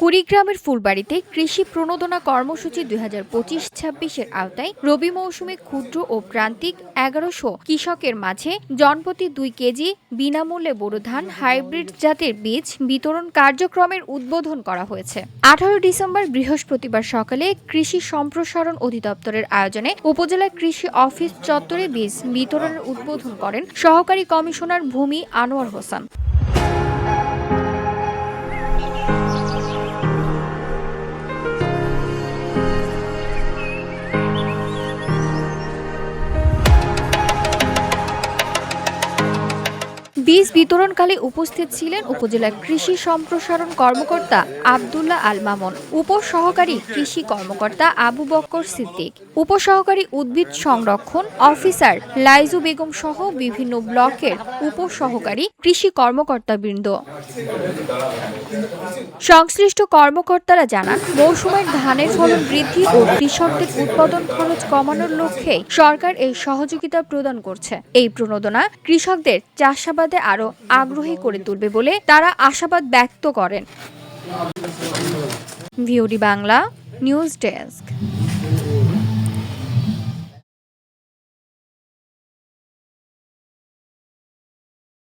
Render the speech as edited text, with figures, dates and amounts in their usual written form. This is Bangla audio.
কুড়িগ্রামের ফুলবাড়ীতে কৃষি প্রণোদনা কর্মসূচি 2025-26-এর আওতায় রবি মৌসুমে ক্ষুদ্র ও প্রান্তিক 1100 কৃষকের মাঝে জনপ্রতি 2 কেজি বিনামূল্যে বোরো ধান হাইব্রিড জাতের বীজ বিতরণ কার্যক্রমের উদ্বোধন করা হয়েছে। 18 ডিসেম্বর বৃহস্পতিবার সকালে কৃষি সম্প্রসারণ অধিদপ্তরের আয়োজনে উপজেলা কৃষি অফিস চত্বরে বীজ বিতরণের উদ্বোধন করেন সহকারী কমিশনার ভূমি আনোয়ার হোসেন। বীজ বিতরণকালে উপস্থিত ছিলেন উপজেলা কৃষি সম্প্রসারণ কর্মকর্তা আব্দুল্লাহ আল মামুন, উপসহকারী কৃষি কর্মকর্তা আবু বক্কর সিদ্দিক, উপসহকারী উদ্ভিদ সংরক্ষণ অফিসার লাইজু বেগম সহ বিভিন্ন ব্লকের উপসহকারী কৃষি কর্মকর্তাবৃন্দ। সংশ্লিষ্ট কর্মকর্তারা জানান, মৌসুমের ধানের ফলন বৃদ্ধি ও কৃষকদের উৎপাদন খরচ কমানোর লক্ষ্যে সরকার এই সহযোগিতা প্রদান করছে। এই প্রণোদনা কৃষকদের চাষাবাদে আরো আগ্রহী করে তুলবে বলে তারা আশাবাদ ব্যক্ত করেন। VOD Bangla news desk.